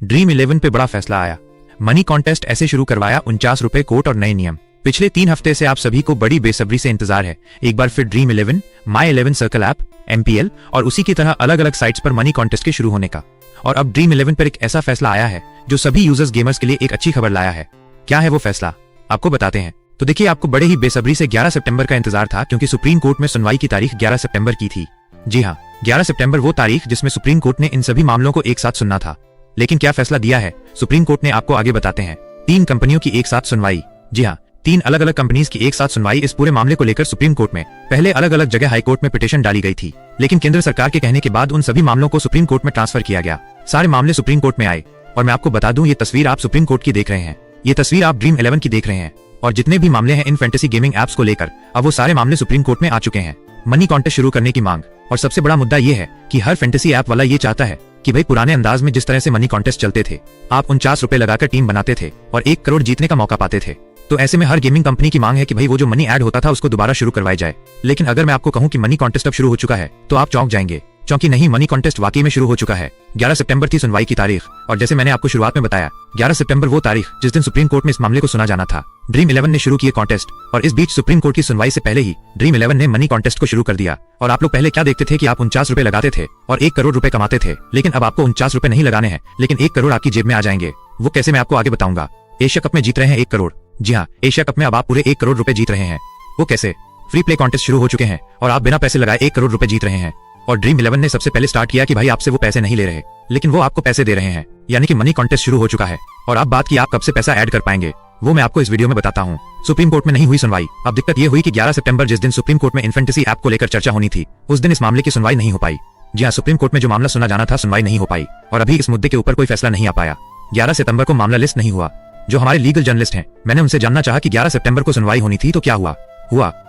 Dream 11 पे बड़ा फैसला आया। मनी कॉन्टेस्ट ऐसे शुरू करवाया, 49 रुपए कोट और नए नियम। पिछले 3 हफ्ते से आप सभी को बड़ी बेसब्री से इंतजार है एक बार फिर ड्रीम 11, माई 11 सर्कल ऐप, MPL और उसी की तरह अलग अलग साइट्स पर मनी कॉन्टेस्ट के शुरू होने का। और अब ड्रीम 11 पर एक ऐसा फैसला आया है जो सभी यूजर्स गेमर्स के लिए एक अच्छी खबर लाया है। क्या है वो फैसला, आपको बताते हैं। तो देखिए, आपको बड़े ही बेसब्री से 11 सितंबर का इंतजार था, क्योंकि सुप्रीम कोर्ट में सुनवाई की तारीख 11 सितंबर की थी। जी हाँ, 11 सितंबर वो तारीख जिसमें सुप्रीम कोर्ट ने इन सभी मामलों को एक साथ सुनना था। लेकिन क्या फैसला दिया है सुप्रीम कोर्ट ने, आपको आगे बताते हैं। 3 कंपनियों की एक साथ सुनवाई। जी हाँ, 3 अलग अलग कंपनीज की एक साथ सुनवाई। इस पूरे मामले को लेकर सुप्रीम कोर्ट में पहले अलग अलग जगह हाई कोर्ट में पिटीशन डाली गई थी, लेकिन केंद्र सरकार के कहने के बाद उन सभी मामलों को सुप्रीम कोर्ट में ट्रांसफर किया गया। सारे मामले सुप्रीम कोर्ट में आए। और मैं आपको बता दूं, ये तस्वीर आप सुप्रीम कोर्ट की देख रहे हैं, ये तस्वीर आप ड्रीम 11 की देख रहे हैं। और जितने भी मामले हैं इन फैंटेसी गेमिंग एप्स को लेकर, अब वो सारे मामले सुप्रीम कोर्ट में आ चुके हैं। मनी कॉन्टेस्ट शुरू करने की मांग। और सबसे बड़ा मुद्दा ये है कि हर फैंटेसी ऐप वाला ये चाहता है कि भाई पुराने अंदाज में जिस तरह से मनी कॉन्टेस्ट चलते थे, आप 49 रुपए लगाकर टीम बनाते थे और 1 करोड़ जीतने का मौका पाते थे। तो ऐसे में हर गेमिंग कंपनी की मांग है कि भाई वो जो मनी ऐड होता था उसको दोबारा शुरू करवाया जाए। लेकिन अगर मैं आपको कहूं कि मनी कॉन्टेस्ट अब शुरू हो चुका है तो आप चौंक जाएंगे, क्योंकि नहीं, मनी कॉन्टेस्ट वाकई में शुरू हो चुका है। 11 सितंबर थी सुनवाई की तारीख, और जैसे मैंने आपको शुरुआत में बताया, 11 सितंबर वो तारीख जिस दिन सुप्रीम कोर्ट में इस मामले को सुना जाना था। ड्रीम 11 ने शुरू किए कॉन्टेस्ट, और इस बीच सुप्रीम कोर्ट की सुनवाई से पहले ही ड्रीम 11 ने मनी कॉन्टेस्ट को शुरू कर दिया। और आप लोग पहले क्या देखते थे कि आप 49 रुपए लगाते थे और 1 करोड़ रुपए कमाते थे, लेकिन अब आपको 49 रुपए नहीं लगाने हैं, लेकिन 1 करोड़ आपकी जेब में आ जाएंगे। वो कैसे, मैं आपको आगे बताऊंगा। एशिया कप में जीत रहे हैं 1 करोड़। जी हाँ, एशिया कप में अब आप पूरे 1 करोड़ रुपए जीत रहे हैं। वो कैसे, फ्री प्ले कॉन्टेस्ट शुरू हो चुके हैं और आप बिना पैसे लगाए 1 करोड़ रुपए जीत रहे हैं। और ड्रीम 11 ने सबसे पहले स्टार्ट किया कि भाई आपसे वो पैसे नहीं ले रहे, लेकिन वो आपको पैसे दे रहे हैं, यानी कि मनी कॉन्टेस्ट शुरू हो चुका है। और आप बात की आप कब से पैसा ऐड कर पाएंगे, वो मैं आपको इस वीडियो में बताता हूँ। सुप्रीम कोर्ट में नहीं हुई सुनवाई। अब दिक्कत ये हुई कि 11 सितंबर जिस दिन सुप्रीम कोर्ट में इन फैंटेसी ऐप को लेकर चर्चा होनी थी, उस दिन इस मामले की सुनवाई नहीं हो पाई। जी हाँ, सुप्रीम कोर्ट में जो मामला सुना जाना था, सुनवाई नहीं हो पाई, और अभी इस मुद्दे के ऊपर कोई फैसला नहीं आ पाया। 11 सितंबर को मामला लिस्ट नहीं हुआ। जो हमारे लीगल जर्नलिस्ट हैं, मैंने उनसे जानना चाहा कि 11 सितंबर को सुनवाई होनी थी तो क्या हुआ।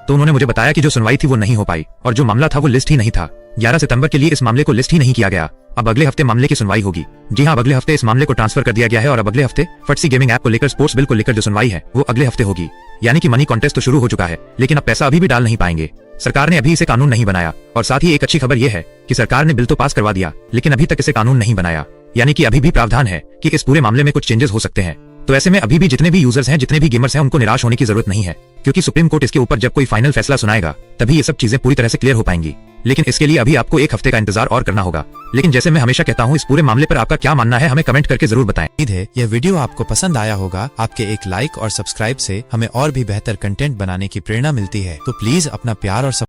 तो उन्होंने मुझे बताया कि जो सुनवाई थी वो नहीं हो पाई, और जो मामला था वो लिस्ट ही नहीं था। 11 सितंबर के लिए इस मामले को लिस्ट ही नहीं किया गया। अब अगले हफ्ते मामले की सुनवाई होगी। जी हाँ, अगले हफ्ते इस मामले को ट्रांसफर कर दिया गया है, और अब अगले हफ्ते फैंटेसी गेमिंग ऐप को लेकर, स्पोर्ट्स बिल को लेकर जो सुनवाई है वो अगले हफ्ते होगी। यानी कि मनी कॉन्टेस्ट तो शुरू हो चुका है, लेकिन अब पैसा अभी भी डाल नहीं पाएंगे। सरकार ने अभी इसे कानून नहीं बनाया। और साथ ही एक अच्छी खबर यह है कि सरकार ने बिल तो पास करवा दिया, लेकिन अभी तक इसे कानून नहीं बनाया। यानी कि अभी भी प्रावधान है कि इस पूरे मामले में कुछ चेंजेस हो सकते हैं। तो ऐसे में अभी भी जितने भी यूजर्स हैं, जितने भी गेमर्स हैं, उनको निराश होने की जरूरत नहीं है, क्योंकि सुप्रीम कोर्ट इसके ऊपर जब कोई फाइनल फैसला सुनाएगा तभी ये सब चीजें पूरी तरह से क्लियर हो पाएंगी। लेकिन इसके लिए अभी आपको 1 हफ्ते का इंतजार और करना होगा। लेकिन जैसे मैं हमेशा कहता हूँ, इस पूरे मामले पर आपका क्या मानना है हमें कमेंट करके जरूर बताएं। उम्मीद है यह वीडियो आपको पसंद आया होगा। आपके एक लाइक और सब्सक्राइब से हमें और भी बेहतर कंटेंट बनाने की प्रेरणा मिलती है। तो प्लीज अपना प्यार और